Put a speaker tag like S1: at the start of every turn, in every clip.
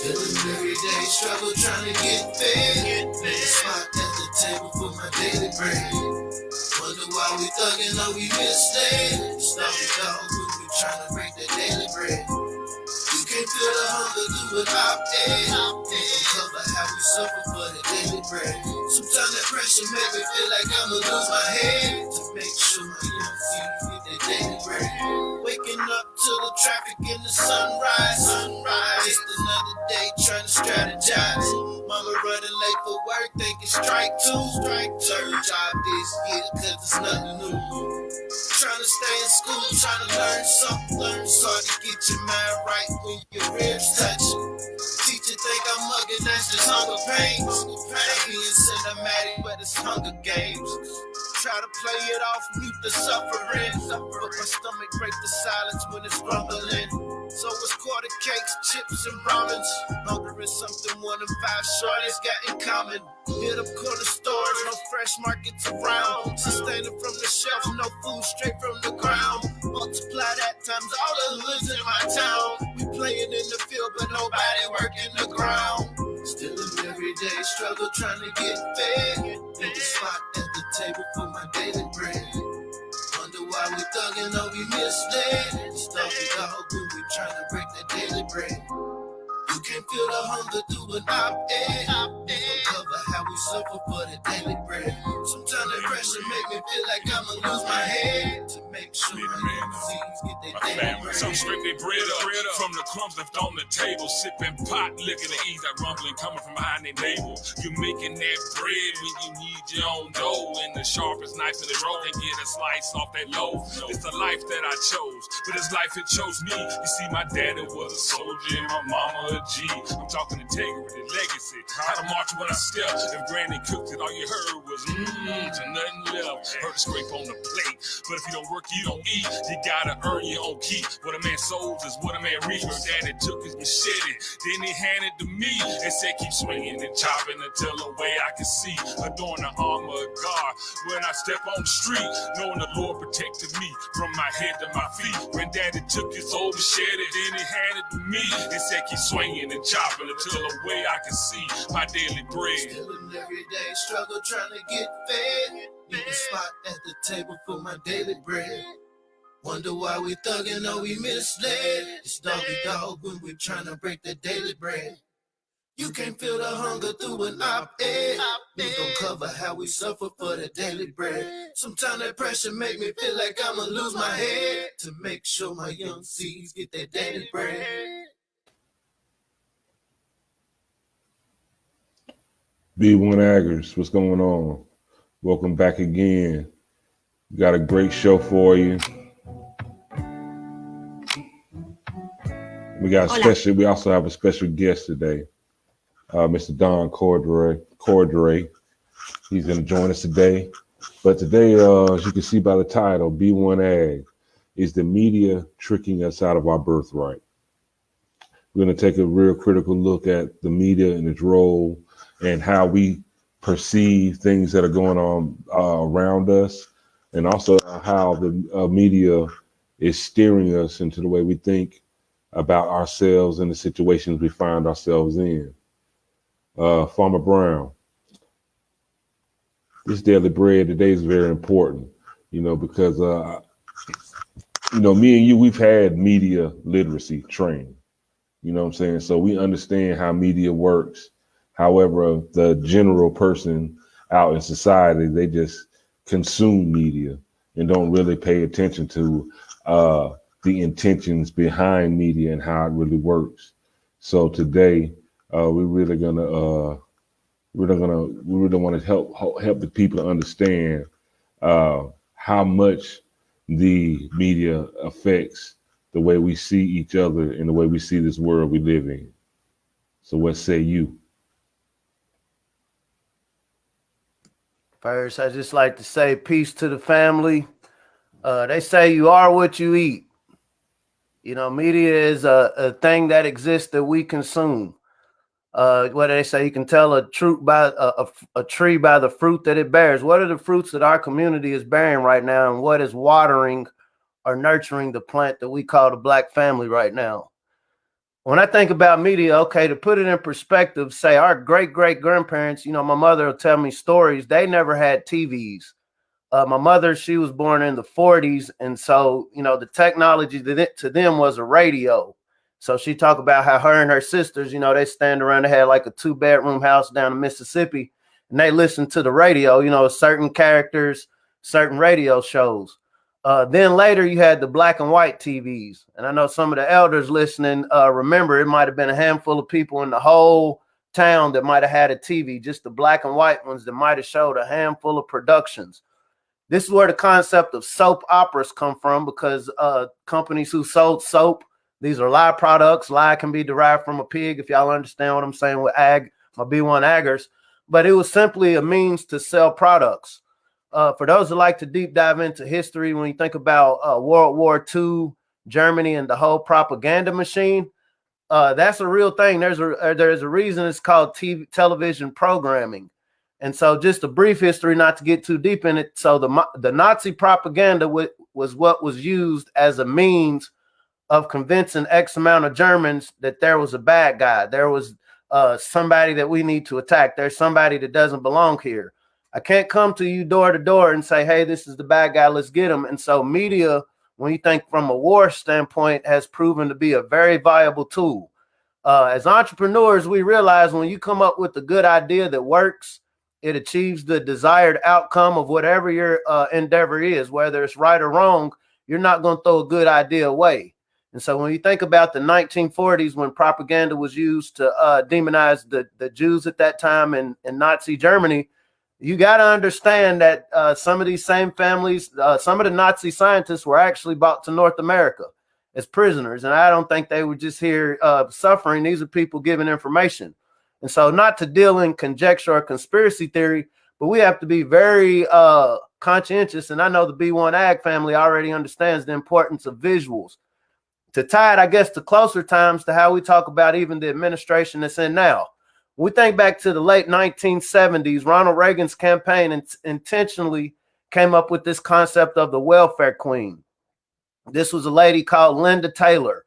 S1: Still an everyday struggle trying to get fed. Spot at the table for my daily bread. Wonder why we thuggin' though we misled. Stop the dog when we trying to break that daily bread. You can't feel the hunger through an op-ed. Cover how we suffer for the daily bread. Sometimes that pressure make me feel like I'ma lose my head. To make sure my young feet get that daily bread. Waking up to the traffic and the sunrise. Just another day trying to strategize. Mama running late for work, thinking strike two. Third job this year, cause it's nothing new. Trying to stay in school, trying to learn something. It's hard to get your mind right when your ribs touch. Teacher think I'm mugging, that's just hunger pains. Being cinematic, but it's Hunger Games. Try to play it off, mute the suffering. But my stomach break the silence when it's rumbling. So it's quarter cakes, chips, and ramens. Hunger is something one of 5 shorties got in common. Hit up corner stores, no fresh markets around. Sustained from the shelf, no food straight from the ground. Multiply that times all the hoods in my town. We playing in the field, but nobody working the ground. Still an everyday struggle trying to get fed. Need a spot at the table for my daily bread. Wonder why we thuggin' though we misled. Stop the dog when we trying to break that daily bread. You can't feel the hunger through an op-ed. Cover how we suffer for the daily bread. Sometimes that pressure make me feel like I'ma lose my head. To make sure my seeds get their daily bread.
S2: Some strictly bread up from the crumbs left on the table. Sipping pot liquor to ease that rumbling coming from behind their navel. You making that bread when you need your own dough. And the sharpest knife in the road can get a slice off that loaf. It's the life that I chose, but this life it chose me. You see, my daddy was a soldier and my mama a G. I'm talking integrity, legacy, how to march when I step. If granny cooked it, all you heard was to nothing left. Heard a scrape on the plate, but if you don't work, you don't eat. You gotta earn your own keep. What a man sows is what a man reaps. Her daddy took his machete, then he handed to me and said keep swinging and chopping until the way I can see. Adorn the armor of God when I step on the street, knowing the Lord protected me from my head to my feet. Granddaddy took his old machete, then he handed to me and said keep swinging and chopping until the way I can see my daily bread.
S1: Still an everyday struggle trying to get fed. Need a spot at the table for my daily bread. Wonder why we thuggin' though we misled. It's doggy dog when we trying to break the daily bread. You can't feel the hunger through an op-ed. We gon' cover how we suffer for the daily bread. Sometimes that pressure make me feel like I'ma lose my head. To make sure my young seeds get their daily bread.
S3: B1AGers, what's going on? Welcome back again. We got a great show for you. We also have a special guest today, Mr. Don Cordray. He's going to join us today. But today, as you can see by the title, B1AG, is the media tricking us out of our birthright. We're going to take a real critical look at the media and its role and how we perceive things that are going on around us, and also how the media is steering us into the way we think about ourselves and the situations we find ourselves in. Farmer Brown, this daily bread today is very important, because, me and you, we've had media literacy training, you know what I'm saying? So we understand how media works. However, the general person out in society, they just consume media and don't really pay attention to the intentions behind media and how it really works. So today, we really want to help the people understand how much the media affects the way we see each other and the way we see this world we live in. So what say you?
S4: First, I just like to say peace to the family. They say you are what you eat. Media is a thing that exists that we consume. What they say, you can tell a tree by the fruit that it bears. What are the fruits that our community is bearing right now, and what is watering or nurturing the plant that we call the Black family right now? when I think about media, okay, to put it in perspective, say our great-great-grandparents, you know, my mother will tell me stories. They never had TVs. My mother, she was born in the 40s. And so, you know, the technology to them was a radio. So she talked about how her and her sisters, you know, they stand around, they had like a 2-bedroom house down in Mississippi, and they listened to the radio, you know, certain characters, certain radio shows. Then later you had the black and white TVs. And I know some of the elders listening remember it might have been a handful of people in the whole town that might have had a TV, just the black and white ones that might have showed a handful of productions. This is where the concept of soap operas come from, because companies who sold soap, these are lye products. Lye can be derived from a pig, if y'all understand what I'm saying with ag, my B1AGers. But it was simply a means to sell products. For those that like to deep dive into history, when you think about World War II, Germany, and the whole propaganda machine, that's a real thing. There's a reason it's called television programming. And so just a brief history, not to get too deep in it. So the Nazi propaganda was what was used as a means of convincing X amount of Germans that there was a bad guy. There was somebody that we need to attack. There's somebody that doesn't belong here. I can't come to you door to door and say, hey, this is the bad guy, let's get him. And so media, when you think from a war standpoint, has proven to be a very viable tool. As entrepreneurs, we realize when you come up with a good idea that works, it achieves the desired outcome of whatever your endeavor is, whether it's right or wrong. You're not going to throw a good idea away. And so when you think about the 1940s, when propaganda was used to demonize the Jews at that time in Nazi Germany, you got to understand that some of these same families, some of the Nazi scientists were actually brought to North America as prisoners. And I don't think they were just here suffering. These are people giving information. And so not to deal in conjecture or conspiracy theory, but we have to be very conscientious. And I know the B1AG family already understands the importance of visuals. To tie it, I guess, to closer times to how we talk about even the administration that's in now. We think back to the late 1970s, Ronald Reagan's campaign intentionally came up with this concept of the welfare queen. This was a lady called Linda Taylor.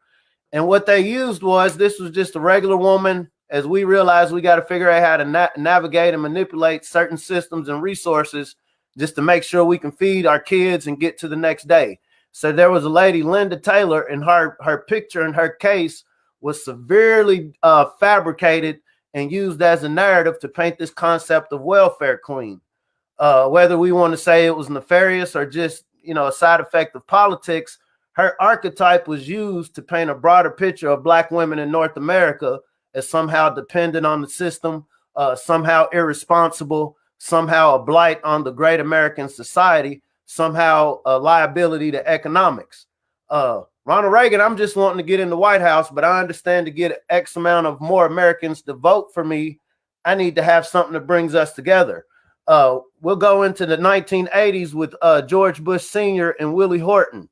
S4: And what they used was, this was just a regular woman. As we realize, we got to figure out how to navigate and manipulate certain systems and resources just to make sure we can feed our kids and get to the next day. So there was a lady, Linda Taylor, and her picture in her case was severely fabricated and used as a narrative to paint this concept of welfare queen. Whether we want to say it was nefarious or just, you know, a side effect of politics, her archetype was used to paint a broader picture of Black women in North America as somehow dependent on the system, somehow irresponsible, somehow a blight on the great American society, somehow a liability to economics. Ronald Reagan, I'm just wanting to get in the White House, but I understand to get X amount of more Americans to vote for me, I need to have something that brings us together. We'll go into the 1980s with George Bush Sr. and Willie Horton.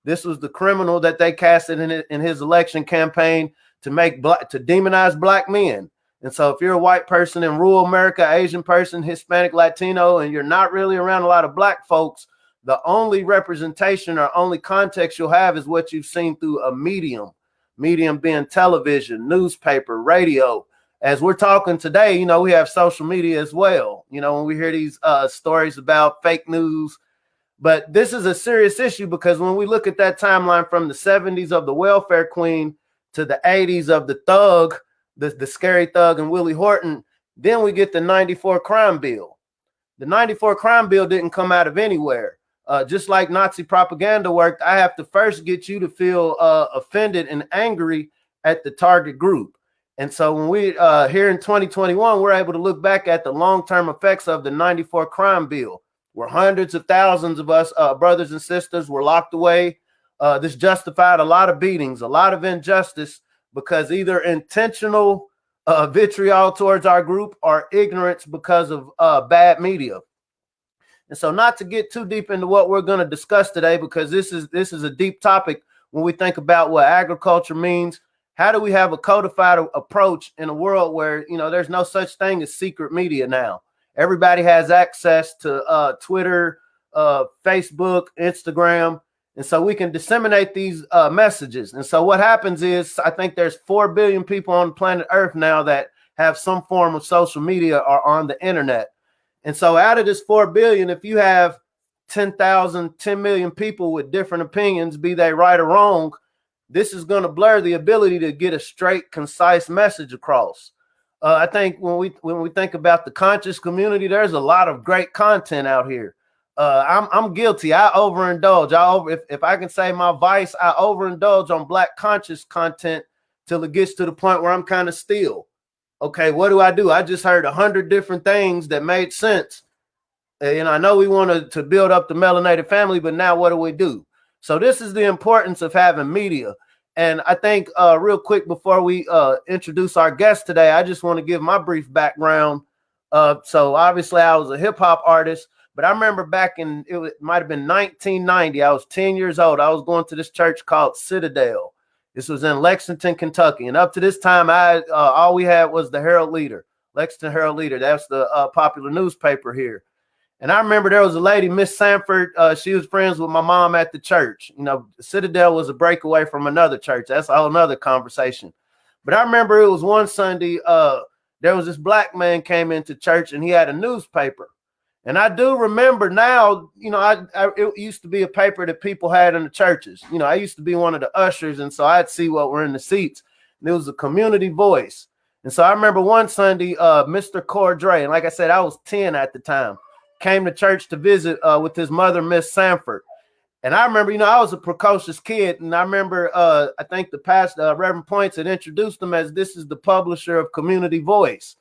S4: This was the criminal that they casted in his election campaign to demonize Black men. And so if you're a white person in rural America, Asian person, Hispanic, Latino, and you're not really around a lot of Black folks, the only representation or only context you'll have is what you've seen through a medium being television, newspaper, radio. As we're talking today, you know, we have social media as well. You know, when we hear these stories about fake news, but this is a serious issue because when we look at that timeline from the 70s of the welfare queen to the 80s of the thug, the scary thug and Willie Horton, then we get the 94 crime bill. The 94 crime bill didn't come out of anywhere. Just like Nazi propaganda worked, I have to first get you to feel offended and angry at the target group. And so when we here in 2021, we're able to look back at the long-term effects of the 94 crime bill, where hundreds of thousands of us brothers and sisters were locked away. This justified a lot of beatings, a lot of injustice, because either intentional vitriol towards our group or ignorance because of bad media. And so not to get too deep into what we're going to discuss today, because this is a deep topic when we think about what agriculture means. How do we have a codified approach in a world where, you know, there's no such thing as secret media now? Everybody has access to Twitter, Facebook, Instagram. And so we can disseminate these messages. And so what happens is, I think there's 4 billion people on planet Earth now that have some form of social media or on the internet. And so out of this 4 billion, if you have 10,000, 10 million people with different opinions, be they right or wrong, this is going to blur the ability to get a straight, concise message across. I think when we think about the conscious community, there's a lot of great content out here. I'm guilty. I overindulge. If I can say my vice, I overindulge on Black conscious content till it gets to the point where I'm kind of still. Okay, what do? I just heard 100 different things that made sense. And I know we wanted to build up the melanated family, but now what do? So this is the importance of having media. And I think real quick before we introduce our guest today, I just want to give my brief background. So obviously I was a hip hop artist, but I remember back in, it might have been 1990. I was 10 years old. I was going to this church called Citadel. This was in Lexington, Kentucky. And up to this time, all we had was the Herald Leader, Lexington Herald Leader. That's the popular newspaper here. And I remember there was a lady, Miss Sanford. She was friends with my mom at the church. You know, Citadel was a breakaway from another church. That's a whole nother conversation. But I remember it was one Sunday, there was this Black man came into church and he had a newspaper. And I do remember now, you know, it used to be a paper that people had in the churches. You know, I used to be one of the ushers, and so I'd see what were in the seats. And it was a community voice. And so I remember one Sunday, Mr. Cordray, and like I said, I was 10 at the time, came to church to visit with his mother, Miss Sanford. And I remember, you know, I was a precocious kid, and I remember, I think the pastor, Reverend Points, had introduced him as this is the publisher of Community Voice.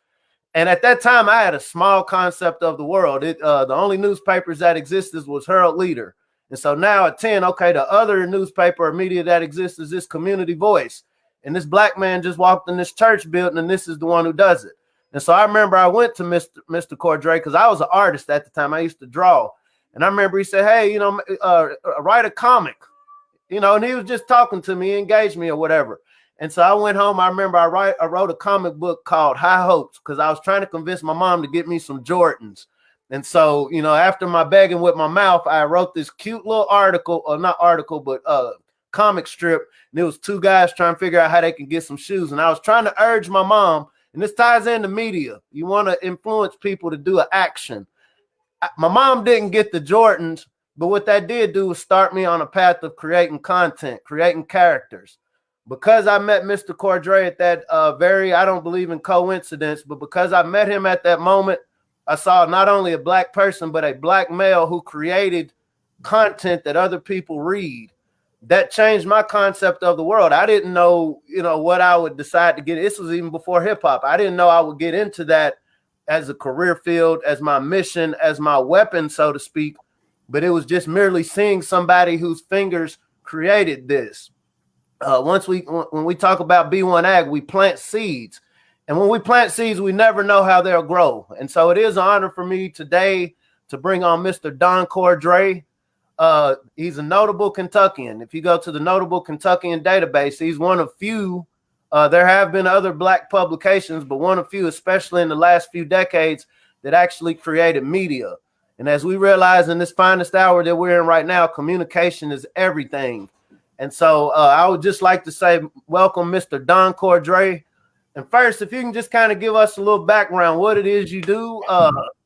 S4: And at that time, I had a small concept of the world. The only newspapers that existed was Herald Leader. And so now at 10, okay, the other newspaper or media that exists is this Community Voice. And this Black man just walked in this church building, and this is the one who does it. And so I remember I went to Mr. Cordray because I was an artist at the time. I used to draw. And I remember he said, hey, you know, write a comic, you know, and he was just talking to me, engaged me or whatever. And so I went home. I remember I wrote a comic book called High Hopes because I was trying to convince my mom to get me some Jordans. And so, you know, after my begging with my mouth, I wrote this cute little article, or not article, but comic strip. And it was 2 guys trying to figure out how they can get some shoes. And I was trying to urge my mom, and this ties into media. You want to influence people to do an action. My mom didn't get the Jordans, but what that did do was start me on a path of creating content, creating characters. Because I met Mr. Cordray at that I don't believe in coincidence, but because I met him at that moment, I saw not only a Black person, but a Black male who created content that other people read. That changed my concept of the world. I didn't know, you know, what I would decide to get. This was even before hip hop. I didn't know I would get into that as a career field, as my mission, as my weapon, so to speak. But it was just merely seeing somebody whose fingers created this. When we talk about B1AG, we plant seeds. And when we plant seeds, we never know how they'll grow. And so it is an honor for me today to bring on Mr. Don Cordray. He's a notable Kentuckian. If you go to the Notable Kentuckian database, he's one of few. There have been other Black publications, but one of few, especially in the last few decades, that actually created media. And as we realize in this finest hour that we're in right now, communication is everything. And so I would just like to say, welcome, Mr. Don Cordray. And first, if you can just kind of give us a little background, what it is you do,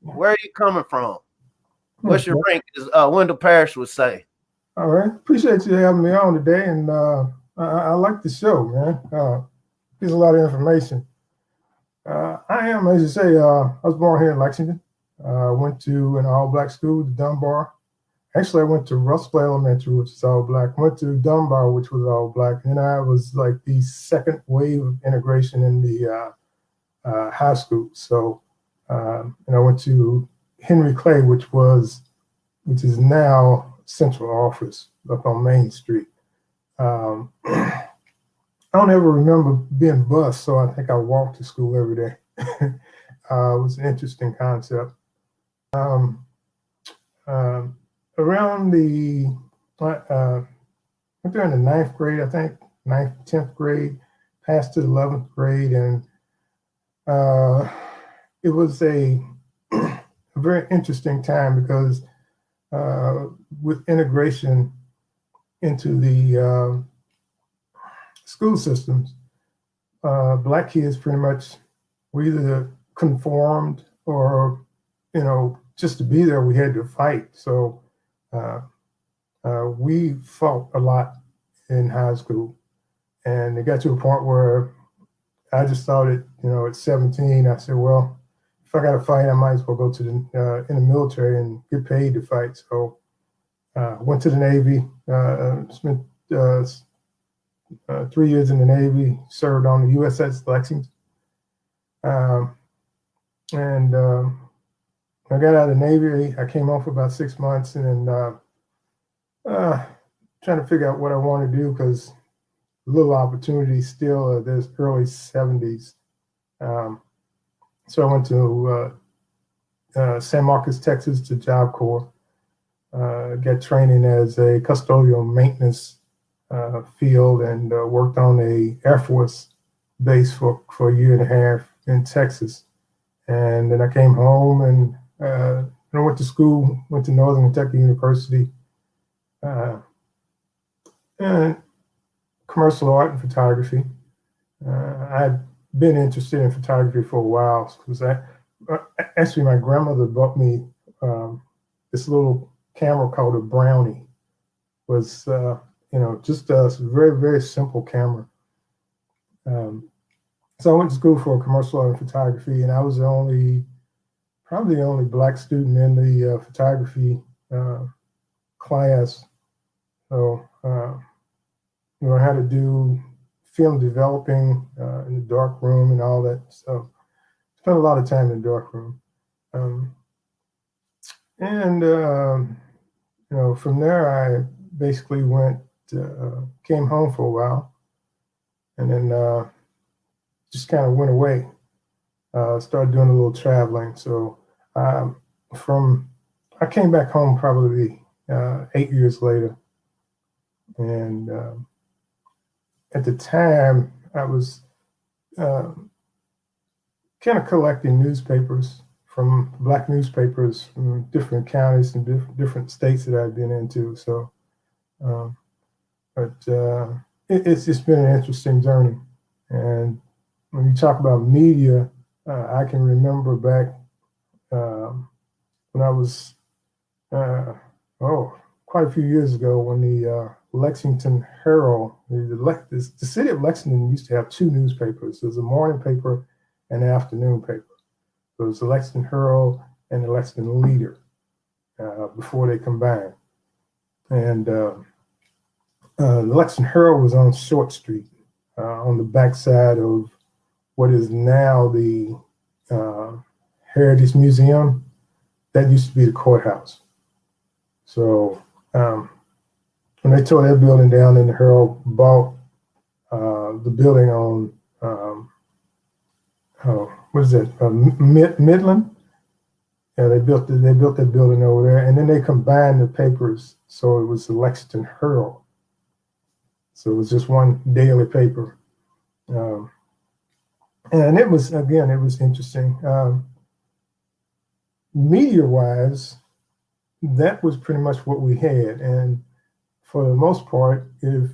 S4: where are you coming from? What's your rank, as Wendell Parrish would say?
S5: All right. Appreciate you having me on today. And I like the show, man. Gives a lot of information. I am, as you say, I was born here in Lexington. Went to an all-Black school, the Dunbar. Actually, I went to Russell Elementary, which is all Black. Went to Dunbar, which was all Black. And then I was like the second wave of integration in the high school. So, and I went to Henry Clay, which is now central office up on Main Street. I don't ever remember being bused, so I think I walked to school every day. It was an interesting concept. Around went there in the 9th grade, I think, 9th, 10th grade, passed to the 11th grade. And it was a very interesting time because with integration, into the school systems, Black kids pretty much were either conformed or, just to be there, we had to fight. So we fought a lot in high school. And it got to a point where I just started, at 17, I said, well, if I got to fight, I might as well go to in the military and get paid to fight. So went to the Navy, spent 3 years in the Navy, served on the USS Lexington. And I got out of the Navy. I came home for about 6 months and trying to figure out what I want to do because little opportunity still. There's early 70s. So I went to San Marcos, Texas to Job Corps. Got training as a custodial maintenance field and worked on a Air Force base for a year and a half in Texas. And then I came home and I went to school, went to Northern Kentucky University, and commercial art and photography. I'd been interested in photography for a while because actually my grandmother bought me this little camera called a Brownie. It was just a very, very simple camera. So I went to school for commercial art and photography, and I was probably the only Black student in the photography class. So learned how to do film developing in the dark room and all that. So spent a lot of time in the dark room. From there I basically came home for a while and then just kind of went away. Started doing a little traveling. So I came back home probably 8 years later. And at the time, I was kind of collecting newspapers from Black newspapers from different counties and different states that I've been into. So, it's just been an interesting journey. And when you talk about media, I can remember back when I was, quite a few years ago when the Lexington Herald, the city of Lexington used to have two newspapers. There was a morning paper and an afternoon paper. There was the Lexington Herald and the Lexington Leader before they combined. And the Lexington Herald was on Short Street on the backside of what is now the Heritage Museum. That used to be the courthouse. So when they tore that building down, and the Herald bought the building on what is that? Midland. Yeah, they built that building over there, and then they combined the papers, so it was the Lexington Herald. So it was just one daily paper, and it was interesting. Media-wise, that was pretty much what we had, and for the most part, if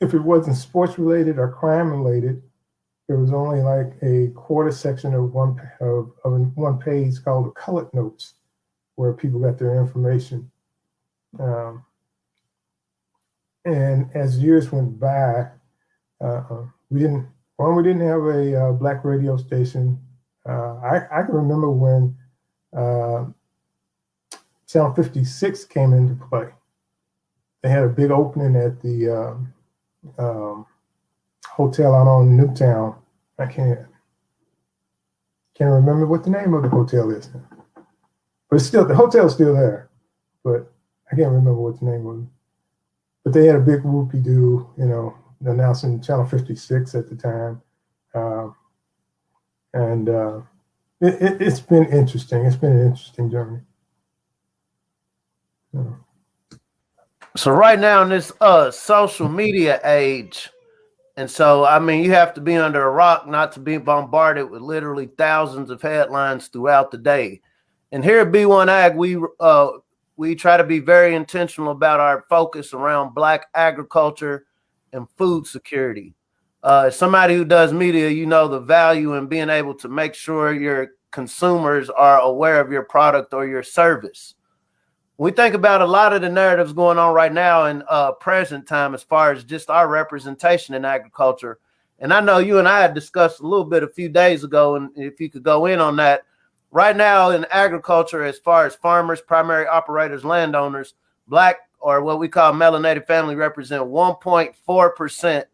S5: it wasn't sports related or crime related, there was only like a quarter section of one page called the colored notes, where people got their information. And as years went by, we didn't have a Black radio station. I can remember when Channel 56 came into play. They had a big opening at the hotel out on Newtown. I can't remember what the name of the hotel is now. But the hotel's still there. But I can't remember what the name was. But they had a big whoopie-doo, announcing Channel 56 at the time. It's been interesting. It's been an interesting journey. Yeah.
S4: So right now in this social media age, and so, I mean, you have to be under a rock not to be bombarded with literally thousands of headlines throughout the day. And here at B1AG, we try to be very intentional about our focus around Black agriculture and food security. As somebody who does media, you know the value in being able to make sure your consumers are aware of your product or your service. We think about a lot of the narratives going on right now in present time as far as just our representation in agriculture. And I know you and I had discussed a little bit a few days ago, and if you could go in on that. Right now in agriculture, as far as farmers, primary operators, landowners, Black or what we call melanated family represent 1.4%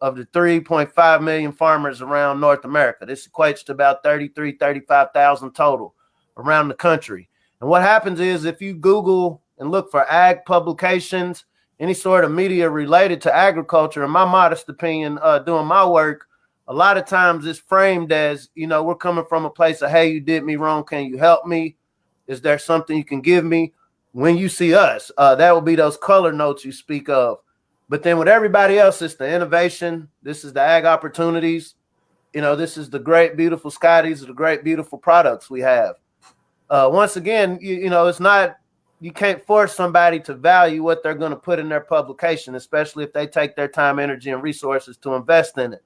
S4: of the 3.5 million farmers around North America. This equates to about 35,000 total around the country. And what happens is if you Google and look for ag publications, any sort of media related to agriculture, in my modest opinion, doing my work, a lot of times it's framed as, you know, we're coming from a place of, hey, you did me wrong. Can you help me? Is there something you can give me? When you see us, that will be those color notes you speak of. But then with everybody else, it's the innovation. This is the ag opportunities. You know, this is the great, beautiful sky. These are the great, beautiful products we have. Once again, you know, it's not, you can't force somebody to value what they're going to put in their publication, especially if they take their time, energy, and resources to invest in it.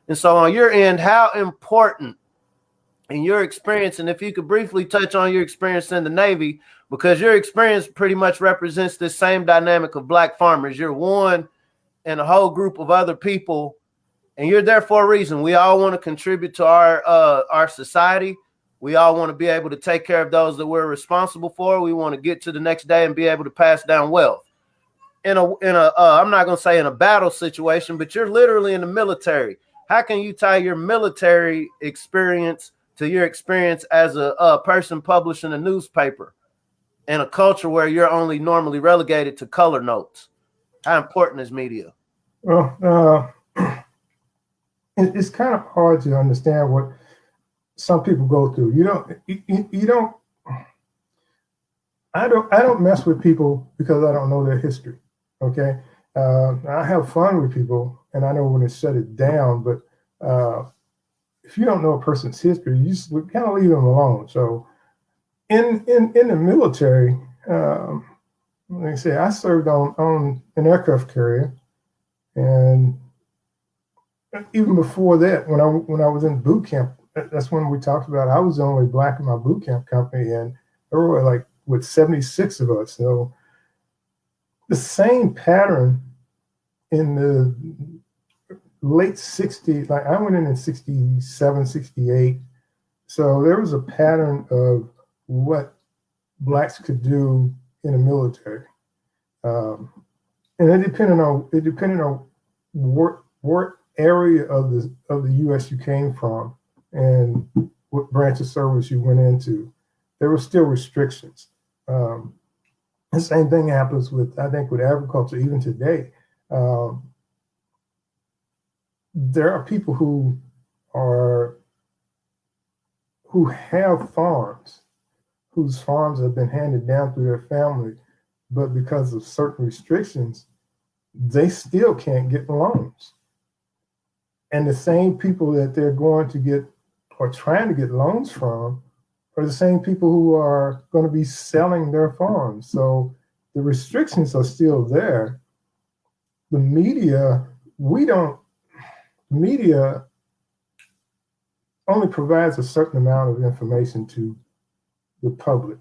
S4: And so on your end, how important in your experience, and if you could briefly touch on your experience in the Navy, because your experience pretty much represents this same dynamic of Black farmers. You're one in a whole group of other people, and you're there for a reason. We all want to contribute to our society. We all want to be able to take care of those that we're responsible for. We want to get to the next day and be able to pass down wealth. I'm not going to say in a battle situation, but you're literally in the military. How can you tie your military experience to your experience as a person publishing a newspaper in a culture where you're only normally relegated to color notes? How important is media?
S5: Well, it's kind of hard to understand what some people go through. I don't mess with people because I don't know their history. Okay. I have fun with people and I know when to shut it down, but if you don't know a person's history, you just kind of leave them alone. So in the military, like I say, I served on an aircraft carrier, and even before that, when I was in boot camp, that's when we talked about I was the only Black in my boot camp company, and there were like with 76 of us. So the same pattern in the late 60s, like I went in 67, 68. So there was a pattern of what Blacks could do in the military. And it depended on what area of the U.S. you came from and what branch of service you went into. There were still restrictions. The same thing happens with agriculture even today. There are people who have farms, whose farms have been handed down through their family, but because of certain restrictions, they still can't get loans. And the same people that they're going to get or trying to get loans from are the same people who are going to be selling their farms. So the restrictions are still there. The media only provides a certain amount of information to the public.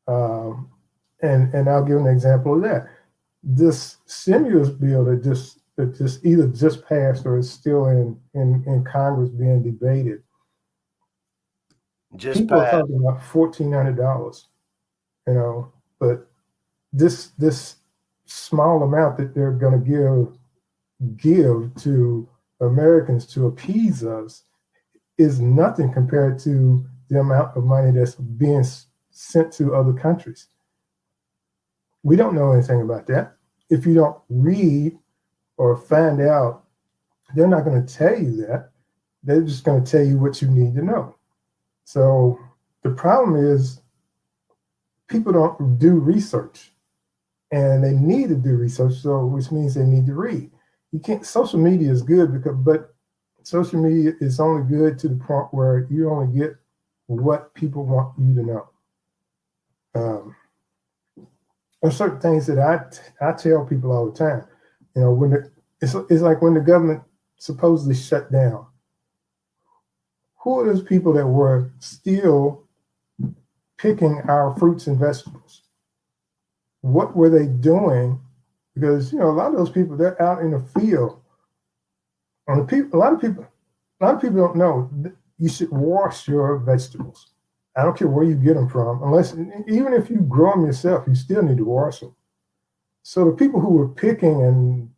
S5: And I'll give an example of that. This stimulus bill that just either just passed or is still in Congress being debated. People are talking about $1,400, but this small amount that they're going to give to Americans to appease us is nothing compared to the amount of money that's being sent to other countries. We don't know anything about that. If you don't read or find out, they're not going to tell you that. They're just going to tell you what you need to know. So the problem is people don't do research, and they need to do research, so which means they need to read. You can't. Social media is good but social media is only good to the point where you only get what people want you to know. There's certain things that I tell people all the time. You know, when it's like when the government supposedly shut down. Who are those people that were still picking our fruits and vegetables? What were they doing? Because a lot of those people, they're out in the field. And a lot of people don't know you should wash your vegetables. I don't care where you get them from, even if you grow them yourself, you still need to wash them. So the people who were picking and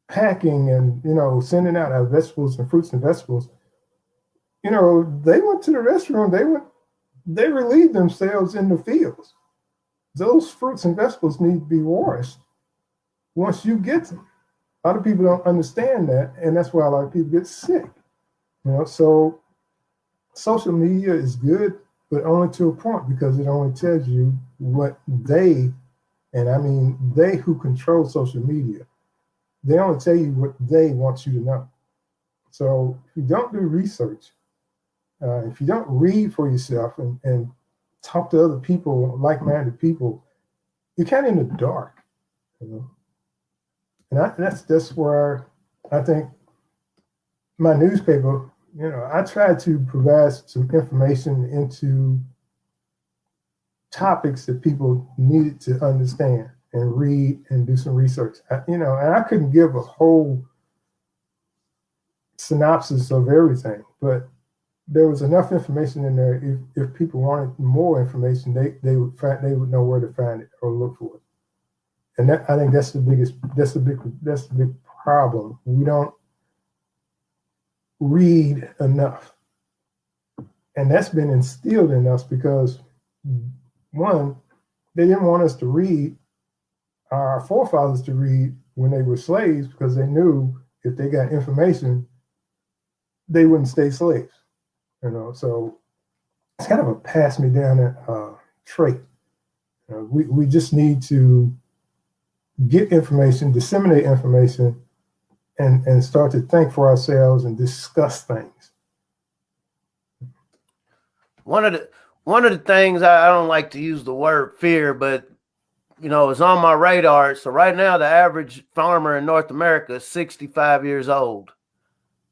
S5: packing and sending out our vegetables and fruits and vegetables, they went to the restaurant. They relieved themselves in the fields. Those fruits and vegetables need to be washed once you get them. A lot of people don't understand that, and that's why a lot of people get sick. So social media is good, but only to a point, because it only tells you what they, and I mean they who control social media, they only tell you what they want you to know. So if you don't do research, if you don't read for yourself and talk to other people, like-minded people, you're kind of in the dark, And that's where I think my newspaper, I try to provide some information into topics that people needed to understand and read and do some research. And I couldn't give a whole synopsis of everything, but there was enough information in there. If people wanted more information, they would know where to find it or look for it. And I think that's the big problem. We don't read enough, and that's been instilled in us because, one, they didn't want us to read, our forefathers to read when they were slaves, because they knew if they got information, they wouldn't stay slaves. So it's kind of a pass me down trait. We just need to get information, disseminate information, and start to think for ourselves and discuss things.
S4: One of the things, I don't like to use the word fear, but it's on my radar. So right now, the average farmer in North America is 65 years old.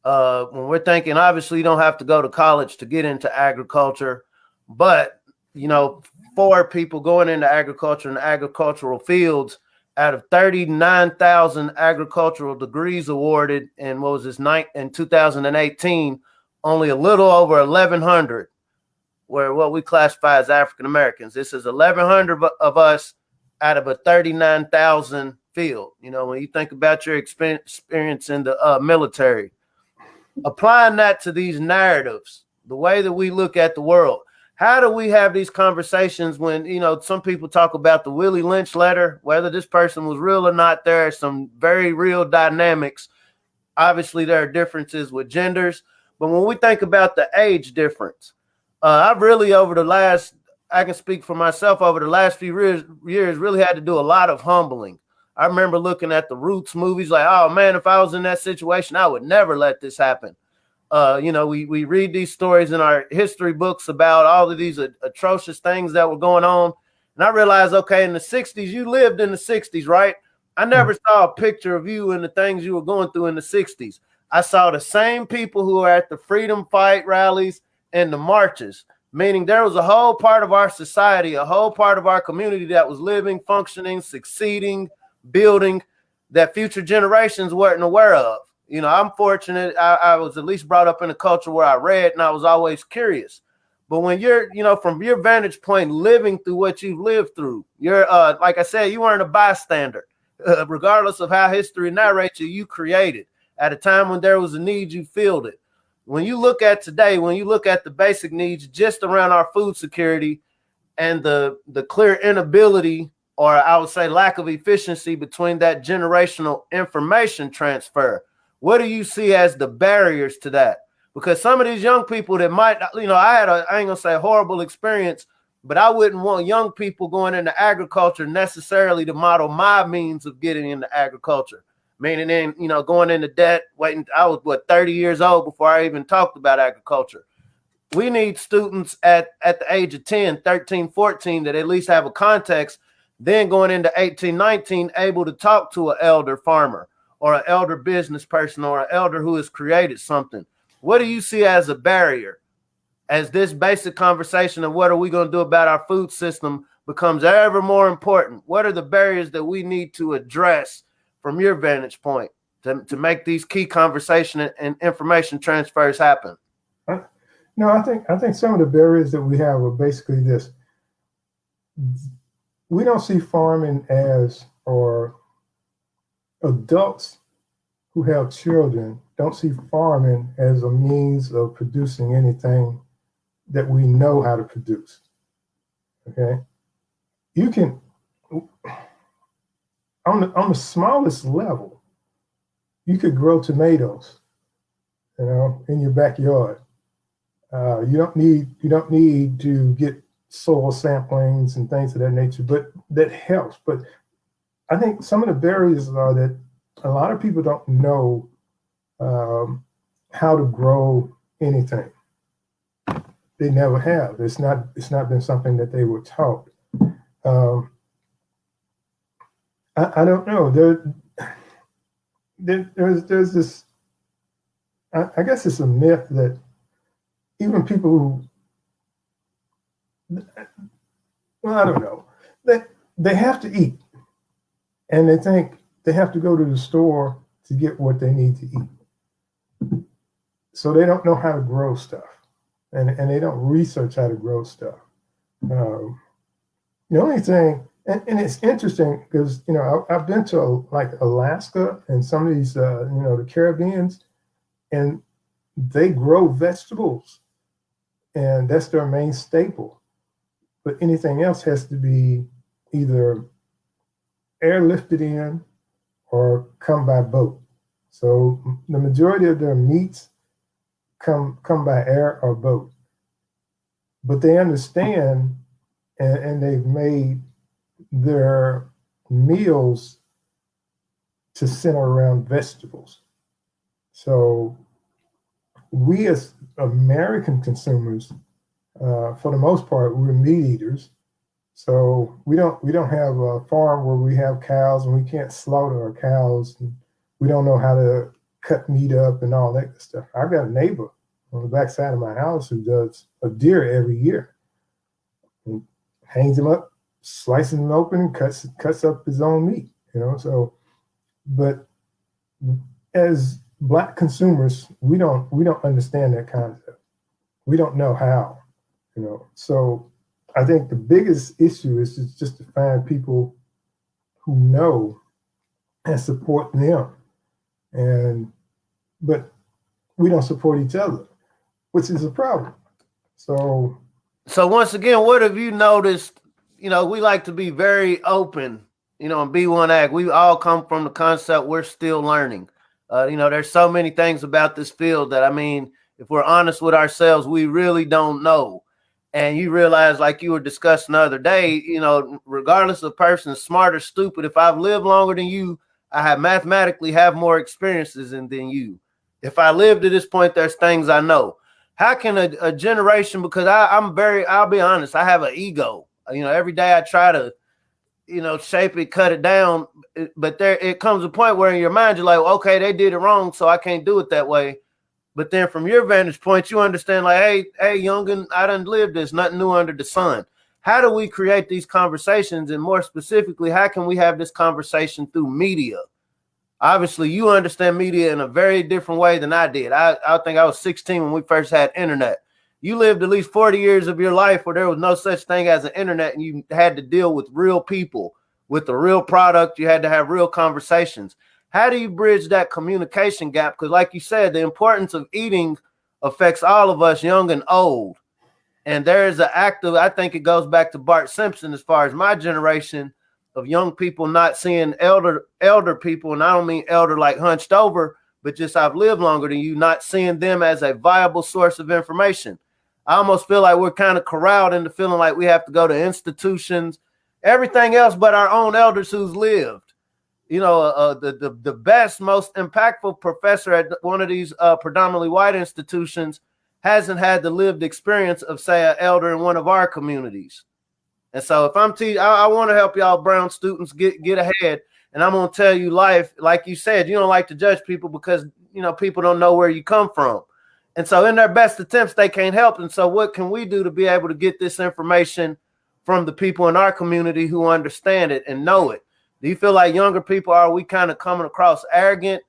S4: When we're thinking, obviously, you don't have to go to college to get into agriculture, but, 4 people going into agriculture and agricultural fields, out of 39,000 agricultural degrees awarded in in 2018, only a little over 1,100 were what we classify as African Americans. This is 1,100 of us out of a 39,000 field. When you think about your experience in the military, applying that to these narratives, the way that we look at the world. How do we have these conversations when, some people talk about the Willie Lynch letter, whether this person was real or not? There are some very real dynamics. Obviously, there are differences with genders. But when we think about the age difference, I've really I can speak for myself, over the last few years, really had to do a lot of humbling. I remember looking at the Roots movies like, oh, man, if I was in that situation, I would never let this happen. We read these stories in our history books about all of these atrocious things that were going on. And I realized, okay, in the 60s, you lived in the 60s, right? I never saw a picture of you and the things you were going through in the 60s. I saw the same people who were at the freedom fight rallies and the marches, meaning there was a whole part of our society, a whole part of our community that was living, functioning, succeeding, building, that future generations weren't aware of. I'm fortunate. I was at least brought up in a culture where I read and I was always curious. But when you're, from your vantage point, living through what you've lived through, you're, like I said, you weren't a bystander. Regardless of how history narrates you, you created. At a time when there was a need, you filled it. When you look at today, when you look at the basic needs just around our food security and the clear inability, or I would say lack of efficiency, between that generational information transfer, what do you see as the barriers to that? Because some of these young people that might, I ain't gonna say a horrible experience, but I wouldn't want young people going into agriculture necessarily to model my means of getting into agriculture. Meaning then, going into debt, I was 30 years old before I even talked about agriculture. We need students at the age of 10, 13, 14 that at least have a context Then going into 1819, able to talk to an elder farmer or an elder business person or an elder who has created something. What do you see as a barrier as this basic conversation of what are we going to do about our food system becomes ever more important? What are the barriers that we need to address from your vantage point to make these key conversation and information transfers happen?
S5: No, I think some of the barriers that we have are basically this. We don't see farming as, or adults who have children don't see farming as a means of producing anything that we know how to produce. Okay, you can on the smallest level, you could grow tomatoes, in your backyard. You don't need to get soil samplings and things of that nature, but that helps. But I think some of the barriers are that a lot of people don't know how to grow anything. They never have. It's not been something that they were taught. I don't know. There's this. I guess it's a myth that even people who, well, I don't know, they have to eat, and they think they have to go to the store to get what they need to eat. So they don't know how to grow stuff, and they don't research how to grow stuff. The only thing, and it's interesting because I've been to like Alaska and some of these the Caribbeans, and they grow vegetables, and that's their main staple. But anything else has to be either airlifted in or come by boat. So the majority of their meats come by air or boat. But they understand, and they've made their meals to center around vegetables. So we as American consumers, for the most part, we're meat eaters. So we don't have a farm where we have cows and we can't slaughter our cows. And we don't know how to cut meat up and all that good stuff. I've got a neighbor on the backside of my house who does a deer every year. And hangs him up, slices him open, cuts up his own meat. So, but as Black consumers, we don't understand that concept. We don't know how. So I think the biggest issue is just to find people who know and support them. But we don't support each other, which is a problem. So
S4: once again, what have you noticed? We like to be very open, in B1AG. We all come from the concept we're still learning. There's so many things about this field that, if we're honest with ourselves, we really don't know. And you realize, like you were discussing the other day, regardless of person's smart or stupid, if I've lived longer than you, I have mathematically have more experiences than you. If I live to this point, there's things I know. How can a generation, because I'll be honest, I have an ego. Every day I try to, shape it, cut it down. But it comes a point where in your mind, you're like, okay, they did it wrong, so I can't do it that way. But then from your vantage point, you understand, like, hey, youngin', I done lived this, nothing new under the sun. How do we create these conversations? And more specifically, how can we have this conversation through media? Obviously, you understand media in a very different way than I did. I think I was 16 when we first had internet. You lived at least 40 years of your life where there was no such thing as an internet, and you had to deal with real people, with the real product. You had to have real conversations. How do you bridge that communication gap? Because like you said, the importance of eating affects all of us, young and old. And there is an active, I think it goes back to Bart Simpson as far as my generation of young people not seeing elder people, and I don't mean elder like hunched over, but just I've lived longer than you, not seeing them as a viable source of information. I almost feel like we're kind of corralled into feeling like we have to go to institutions, everything else but our own elders who's lived. The best, most impactful professor at one of these predominantly white institutions hasn't had the lived experience of, say, an elder in one of our communities. And so if I'm teaching, I want to help y'all brown students get ahead. And I'm going to tell you life, like you said, you don't like to judge people because, you know, people don't know where you come from. And so in their best attempts, they can't help. And so what can we do to be able to get this information from the people in our community who understand it and know it? Do you feel like younger people, are we kind of coming across arrogant?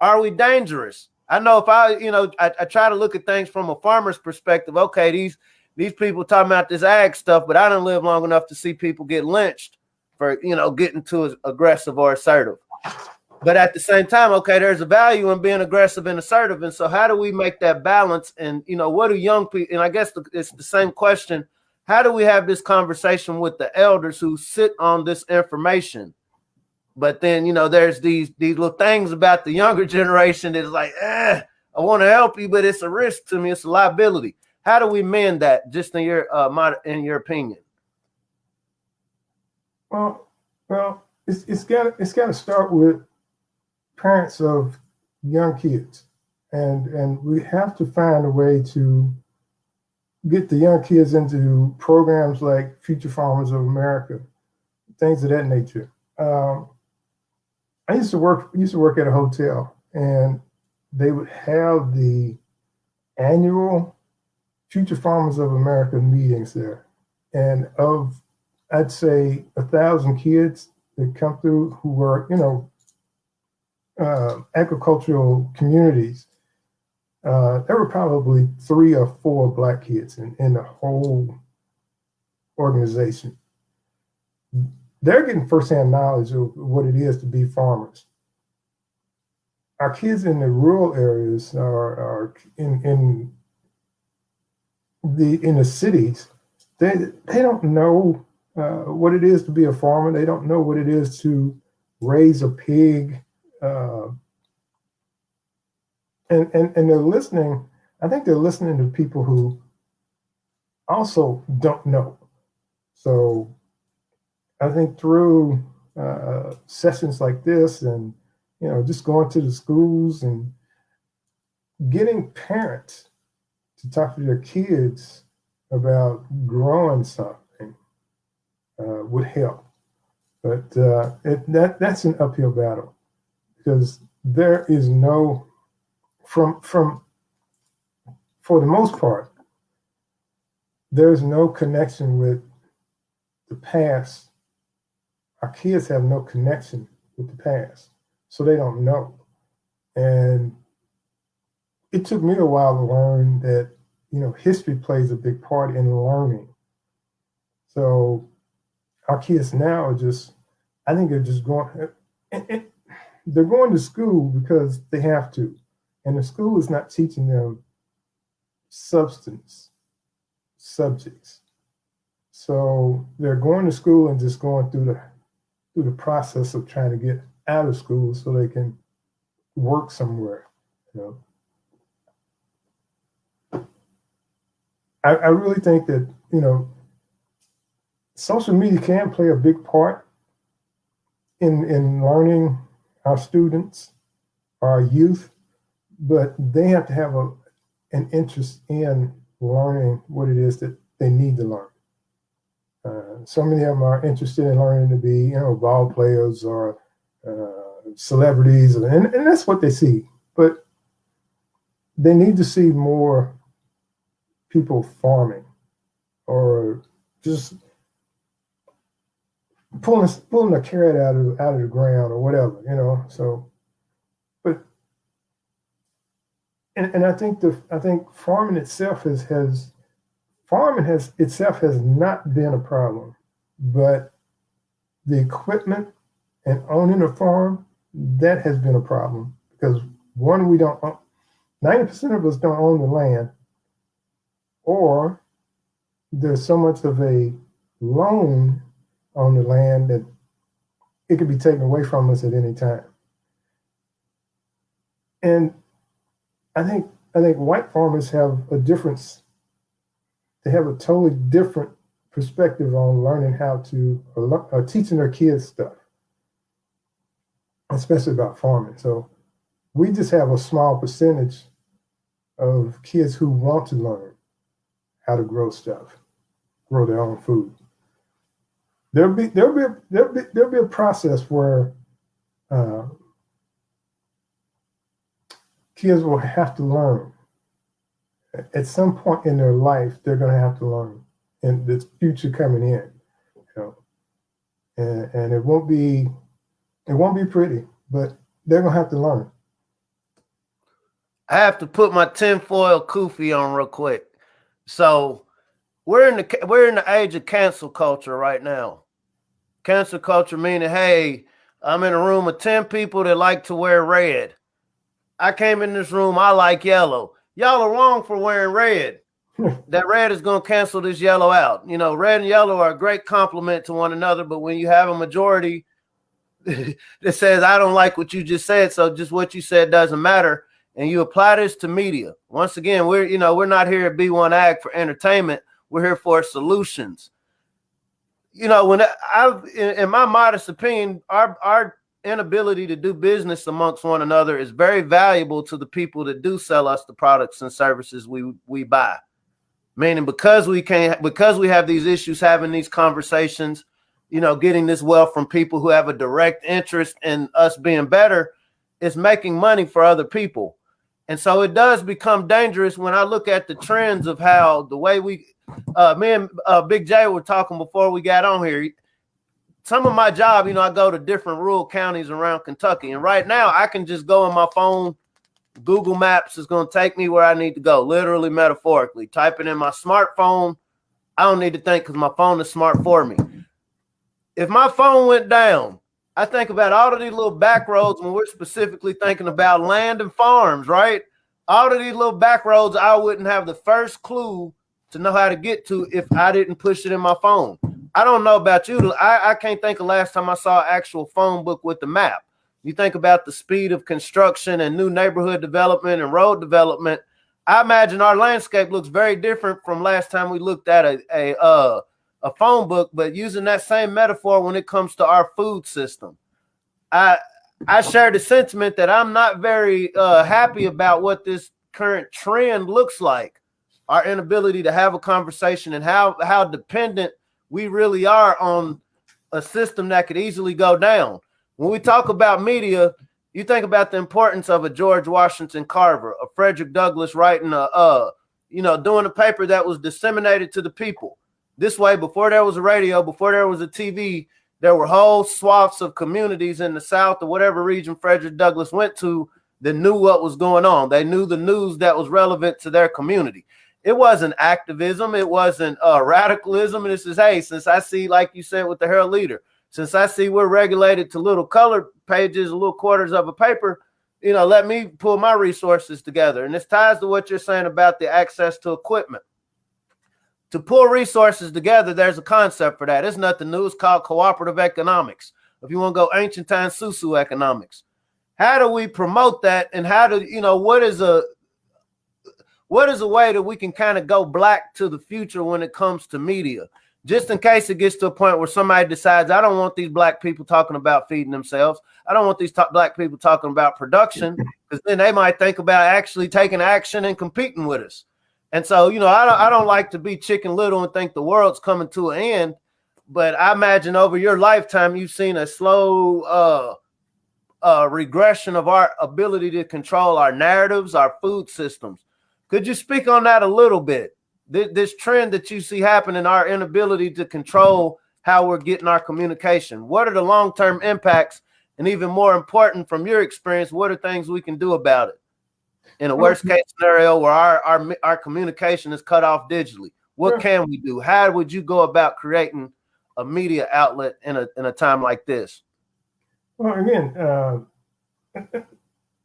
S4: Are we dangerous? I know if I try to look at things from a farmer's perspective. Okay, these people talking about this ag stuff, but I didn't live long enough to see people get lynched for, you know, getting too aggressive or assertive. But at the same time, okay, there's a value in being aggressive and assertive. And so how do we make that balance? And, you know, what do young people, and I guess it's the same question. How do we have this conversation with the elders who sit on this information? But then, you know, there's these little things about the younger generation that's like, I want to help you, but it's a risk to me. It's a liability. How do we mend that, just in your opinion?
S5: Well, it's got to start with parents of young kids, and we have to find a way to get the young kids into programs like Future Farmers of America, things of that nature. I used to work at a hotel, and they would have the annual Future Farmers of America meetings there, and of, I'd say, 1,000 kids that come through who were, you know, agricultural communities, there were probably 3 or 4 Black kids in the whole organization. They're getting firsthand knowledge of what it is to be farmers. Our kids in the rural areas are in the cities. They don't know what it is to be a farmer. They don't know what it is to raise a pig. And they're listening. I think they're listening to people who also don't know. So I think through sessions like this, and, you know, just going to the schools and getting parents to talk to their kids about growing something would help. But that's an uphill battle, because there is no, for the most part, there's no connection with the past. Our kids have no connection with the past, so they don't know. And it took me a while to learn that, you know, history plays a big part in learning. So our kids now are just, I think they're just going, and they're going to school because they have to. And the school is not teaching them substance subjects. So they're going to school and just going through the process of trying to get out of school so they can work somewhere, you know. I really think that, you know, social media can play a big part in learning our students, our youth, but they have to have an interest in learning what it is that they need to learn. So many of them are interested in learning to be, you know, ball players or celebrities, and that's what they see. But they need to see more people farming, or just pulling a carrot out of the ground or whatever, you know. So, but and I think farming itself has not been a problem, but the equipment and owning a farm, that has been a problem, because one, we don't 90% of us don't own the land, or there's so much of a loan on the land that it could be taken away from us at any time. And I think white farmers have a difference. They have a totally different perspective on learning how to, or teaching their kids stuff, especially about farming. So we just have a small percentage of kids who want to learn how to grow stuff, grow their own food. there'll be a process where kids will have to learn. At some point in their life, they're going to have to learn, and the future coming in, and it won't be pretty, but they're going to have to learn.
S4: I have to put my tinfoil kufi on real quick. So we're in the age of cancel culture right now. Cancel culture meaning, hey, I'm in a room of 10 people that like to wear red. I came in this room, I like yellow. Y'all are wrong for wearing red. That red is going to cancel this yellow out. Red and yellow are a great complement to one another, but when you have a majority that says, I don't like what you just said, so just what you said doesn't matter, and you apply this to media. Once again, we're not here at B1AG for entertainment. We're here for solutions. When in my modest opinion, our inability to do business amongst one another is very valuable to the people that do sell us the products and services we buy. Meaning because we have these issues, having these conversations, getting this wealth from people who have a direct interest in us being better, it's making money for other people. And so it does become dangerous when I look at the trends of how the way me and Big J were talking before we got on here. Some of my job, I go to different rural counties around Kentucky. And right now I can just go on my phone. Google Maps is going to take me where I need to go, literally, metaphorically. Type it in my smartphone. I don't need to think because my phone is smart for me. If my phone went down, I think about all of these little back roads when we're specifically thinking about land and farms, right? All of these little back roads I wouldn't have the first clue to know how to get to if I didn't push it in my phone. I don't know about you. I can't think of last time I saw an actual phone book with the map. You think about the speed of construction and new neighborhood development and road development. I imagine our landscape looks very different from last time we looked at a phone book, but using that same metaphor when it comes to our food system, I share the sentiment that I'm not very happy about what this current trend looks like. Our inability to have a conversation and how dependent we really are on a system that could easily go down. When we talk about media, you think about the importance of a George Washington Carver, a Frederick Douglass writing doing a paper that was disseminated to the people. This way, before there was a radio, before there was a TV, there were whole swaths of communities in the South or whatever region Frederick Douglass went to that knew what was going on. They knew the news that was relevant to their community. It wasn't activism. It wasn't radicalism. And this is, hey, since I see, like you said with the Herald Leader, since I see we're regulated to little colored pages, little quarters of a paper, let me pull my resources together. And this ties to what you're saying about the access to equipment. To pull resources together, there's a concept for that. It's nothing new. It's called cooperative economics. If you want to go ancient time Susu economics, how do we promote that? And how do what is a way that we can kind of go black to the future when it comes to media? Just in case it gets to a point where somebody decides, I don't want these black people talking about feeding themselves. I don't want these black people talking about production, because then they might think about actually taking action and competing with us. And so, I don't like to be Chicken Little and think the world's coming to an end. But I imagine over your lifetime, you've seen a slow regression of our ability to control our narratives, our food systems. Could you speak on that a little bit? This trend that you see happening, our inability to control how we're getting our communication. What are the long-term impacts? And even more important, from your experience, what are things we can do about it? In a worst case scenario where our communication is cut off digitally, what can we do? How would you go about creating a media outlet in a time like this?
S5: Well, again,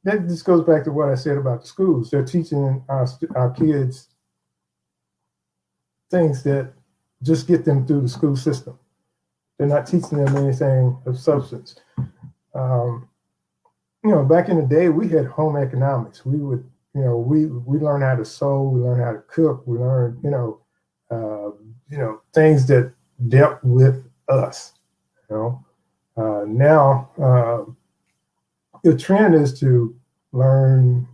S5: that just goes back to what I said about the schools. They're teaching our kids things that just get them through the school system. They're not teaching them anything of substance. Back in the day, we had home economics. We would, we learned how to sew, we learned how to cook, we learned, things that dealt with us. Now the trend is to learn.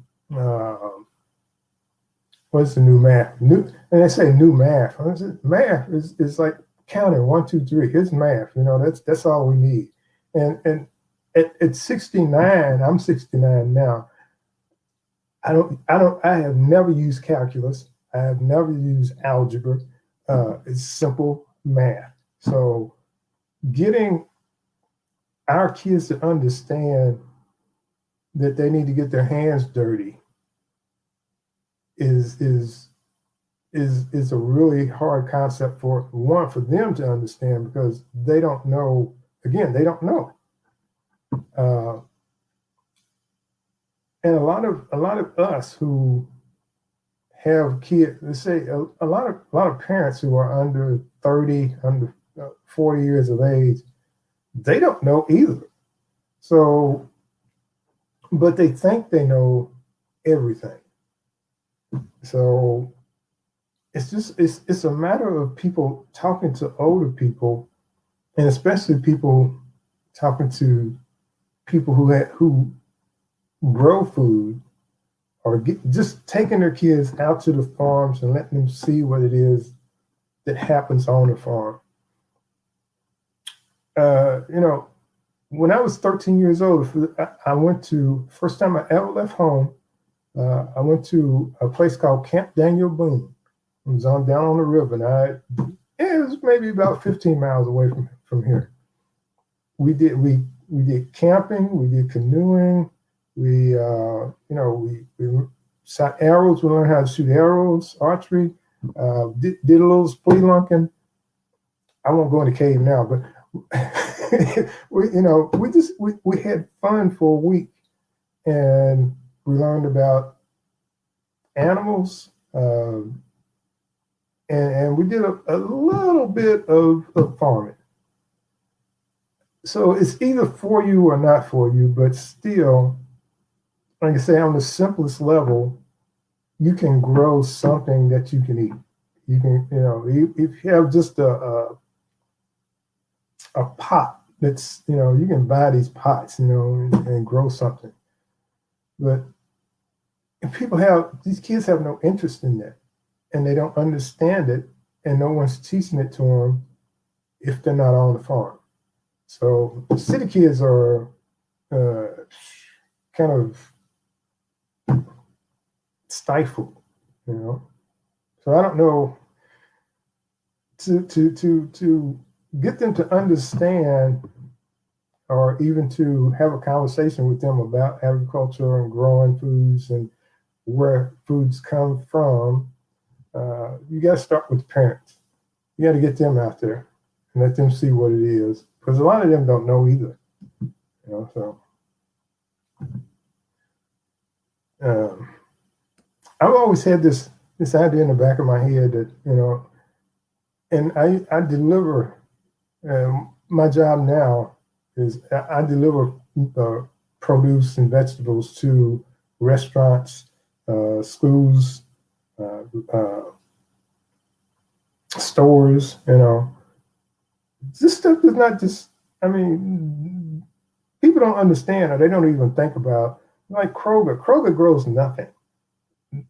S5: What's the new math? And they say new math. Math is like counting 1, 2, 3. Here's math. You know, that's all we need. And at 69, I'm 69 now. I have never used calculus. I have never used algebra. It's simple math. So getting our kids to understand that they need to get their hands dirty is a really hard concept for them to understand, because they don't know. Again, they don't know. And a lot of us who have kids, let's say a lot of parents who are under 30, under 40 years of age, they don't know either. So, but they think they know everything. So it's a matter of people talking to older people, and especially people talking to people who grow food, or just taking their kids out to the farms and letting them see what it is that happens on the farm. You know, when I was 13 years old, I went to, first time I ever left home, I went to a place called Camp Daniel Boone. It was down on the river, and it was maybe about 15 miles away from here. We did camping, we did canoeing, we shot arrows. We learned how to shoot arrows, archery. Did a little spelunking. I won't go in the cave now, but we had fun for a week, and we learned about animals, and we did a little bit of farming. So it's either for you or not for you, but still, like I say, on the simplest level, you can grow something that you can eat. You can, if you have just a pot that's, you can buy these pots, and grow something. But if these kids have no interest in that, and they don't understand it, and no one's teaching it to them if they're not on the farm. So city kids are kind of stifled, So I don't know, to get them to understand, or even to have a conversation with them about agriculture and growing foods and where foods come from. You got to start with the parents. You got to get them out there and let them see what it is, because a lot of them don't know either. So I've always had this idea in the back of my head that, and I deliver. My job now is I deliver produce and vegetables to restaurants, schools, stores. This stuff is not just, people don't understand, or they don't even think about, like Kroger. Kroger grows nothing.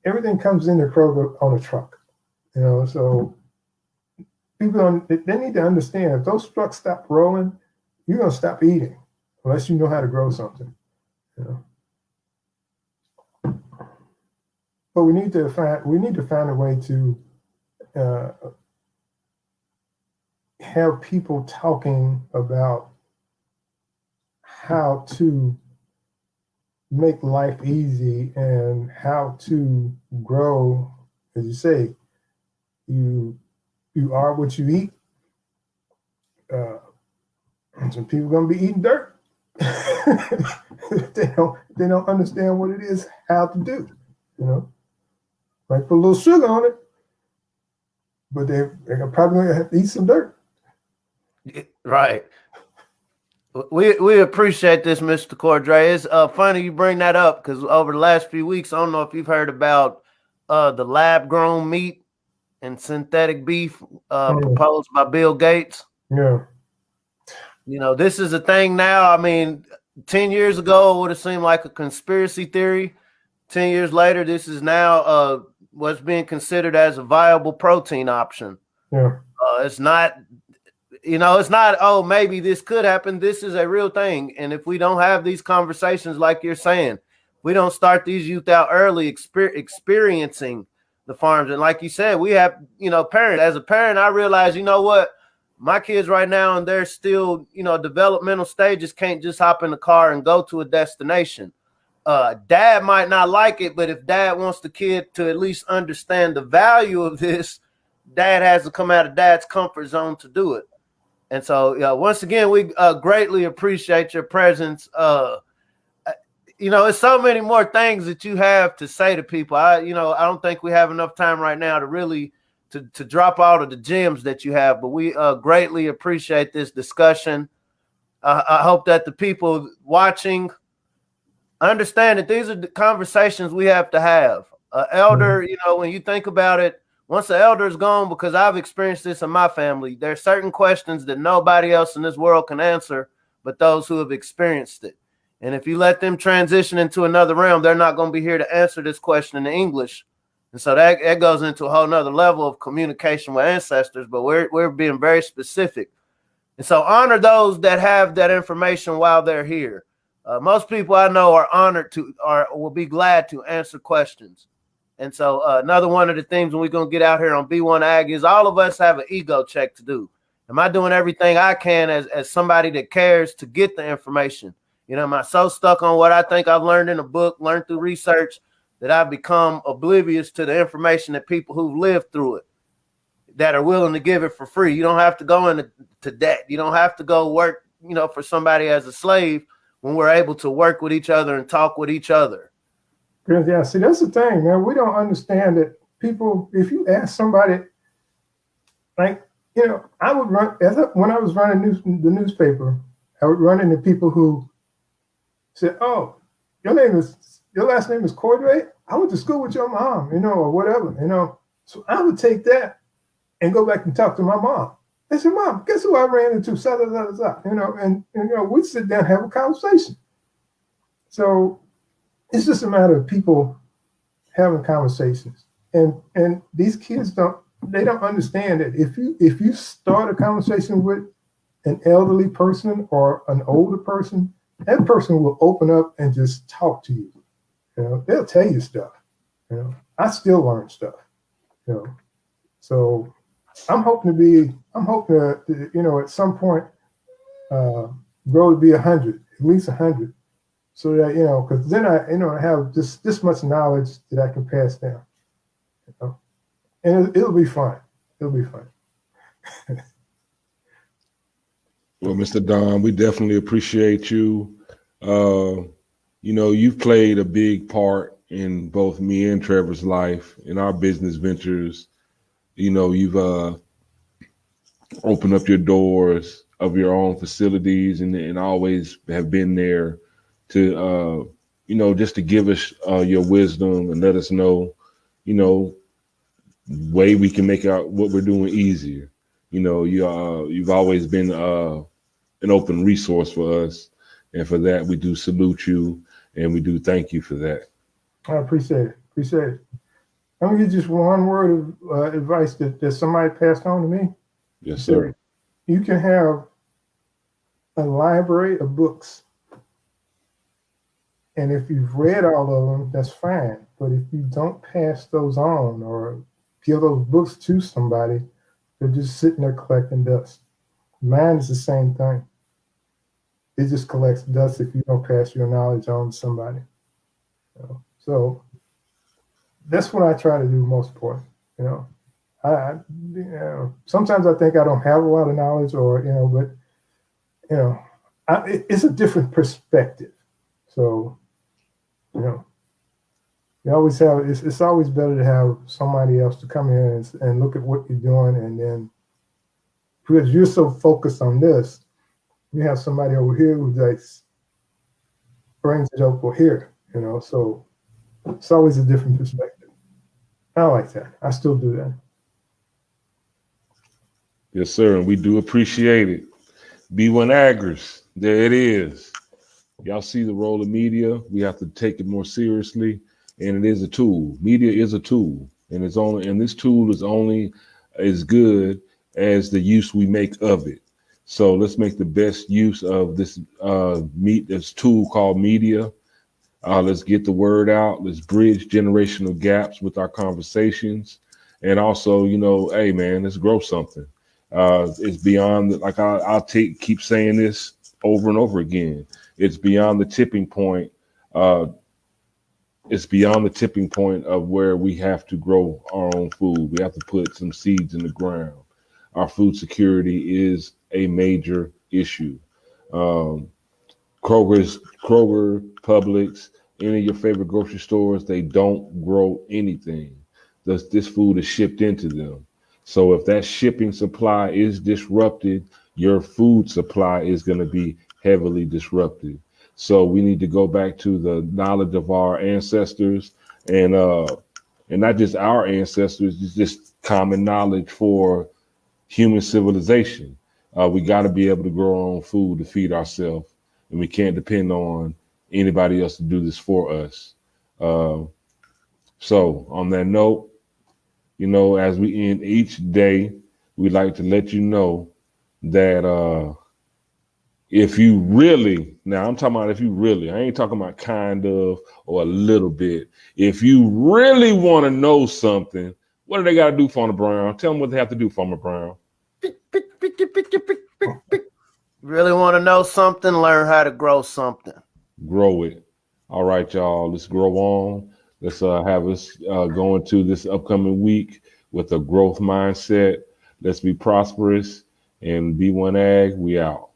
S5: Everything comes into Kroger on a truck, so people they need to understand, if those trucks stop rolling, you're going to stop eating unless you know how to grow something. But we need to find a way to have people talking about how to make life easy and how to grow. As you say, you are what you eat. And some people are going to be eating dirt. they don't understand what it is, how to do. Might put a little sugar on it, but they're probably going to have to eat some dirt.
S4: Right. We appreciate this, Mr. Cordray. It's funny you bring that up, because over the last few weeks, I don't know if you've heard about the lab-grown meat and synthetic beef proposed by Bill Gates.
S5: Yeah.
S4: This is a thing now. 10 years ago, it would have seemed like a conspiracy theory. 10 years later, this is now what's being considered as a viable protein option.
S5: Yeah.
S4: It's not you know, it's not, oh, maybe this could happen. This is a real thing. And if we don't have these conversations, like you're saying, we don't start these youth out early experiencing the farms. And like you said, we have, you know, parents. As a parent, I realize, you know what, my kids right now, and they're still, you know, developmental stages, can't just hop in the car and go to a destination. Dad might not like it, but if dad wants the kid to at least understand the value of this, dad has to come out of dad's comfort zone to do it. And so, once again, we greatly appreciate your presence. You know, it's so many more things that you have to say to people. I don't think we have enough time right now to really to drop out of the gems that you have, but we greatly appreciate this discussion. I hope that the people watching understand that these are the conversations we have to have. Elder, you know, when you think about it, once the elder is gone, because I've experienced this in my family, there are certain questions that nobody else in this world can answer but those who have experienced it. And if you let them transition into another realm, they're not going to be here to answer this question in English. And so that goes into a whole nother level of communication with ancestors, but we're being very specific. And so honor those that have that information while they're here. Most people I know are honored to, or will be glad to answer questions. And so another one of the things when we're going to get out here on B1AG is all of us have an ego check to do. Am I doing everything I can as somebody that cares to get the information? You know, am I so stuck on what I think I've learned in a book, learned through research, that I've become oblivious to the information that people who've lived through it, that are willing to give it for free? You don't have to go into debt. You don't have to go work, you know, for somebody as a slave when we're able to work with each other and talk with each other.
S5: Yeah, see, that's the thing, man. We don't understand that people, if you ask somebody, like, you know, I would run, when I was running the newspaper, I would run into people who said, oh, your last name is Cordray? I went to school with your mom, you know, or whatever, you know. So I would take that and go back and talk to my mom. I said, Mom, guess who I ran into? You know, and you know, we'd sit down and have a conversation. So it's just a matter of people having conversations. And these kids don't understand that if you start a conversation with an elderly person or an older person, that person will open up and just talk to you. You know, they'll tell you stuff. You know, I still learn stuff. You know, so I'm hoping to, you know, at some point grow to be 100, at least 100, so that, you know, because then I have this much knowledge that I can pass down. You know, and it'll be fun. It'll be fun.
S3: Well, Mr. Don, we definitely appreciate you. You know, you've played a big part in both me and Trevor's life, in our business ventures. You know, you've opened up your doors of your own facilities and always have been there to, you know, just to give us your wisdom and let us know, you know, way we can make out what we're doing easier. You know, you've always been an open resource for us. And for that, we do salute you and we do thank you for that.
S5: I appreciate it. Appreciate it. Let me give just one word of advice that somebody passed on to me.
S3: Yes, sir.
S5: You can have a library of books. And if you've read all of them, that's fine. But if you don't pass those on or give those books to somebody, they're just sitting there collecting dust. Mine is the same thing. It just collects dust if you don't pass your knowledge on to somebody. You know? So that's what I try to do most important. You know, you know, sometimes I think I don't have a lot of knowledge, or you know, but you know, it's a different perspective. So you know, you always have. It's always better to have somebody else to come in and look at what you're doing, and then because you're so focused on this, you have somebody over here who just brings it up over here. You know, so it's always a different perspective. I like that. I still do that.
S3: Yes, sir. And we do appreciate it. B1AGers, there it is. Y'all see the role of media. We have to take it more seriously. And it is a tool. Media is a tool. And this tool is only as good as the use we make of it. So let's make the best use of this this tool called media. Let's get the word out. Let's bridge generational gaps with our conversations. And also, you know, hey man, let's grow something. It's beyond, like keep saying this over and over again. It's beyond the tipping point. It's beyond the tipping point of where we have to grow our own food. We have to put some seeds in the ground. Our food security is a major issue. Kroger, Publix, any of your favorite grocery stores, they don't grow anything. This food is shipped into them. So if that shipping supply is disrupted, your food supply is going to be heavily disrupted. So we need to go back to the knowledge of our ancestors, and not just our ancestors, it's just common knowledge for human civilization. We got to be able to grow our own food to feed ourselves, and we can't depend on anybody else to do this for us. So on that note, you know, as we end each day, we'd like to let you know that if you really, now I'm talking about if you really, I ain't talking about kind of or a little bit. If you really want to know something, what do they got to do, Farmer Brown? Tell them what they have to do, Farmer Brown.
S4: Really want to know something? Learn how to grow something.
S3: Grow it. All right, y'all. Let's grow on. Let's have us go into this upcoming week with a growth mindset. Let's be prosperous. And B1AG, we out.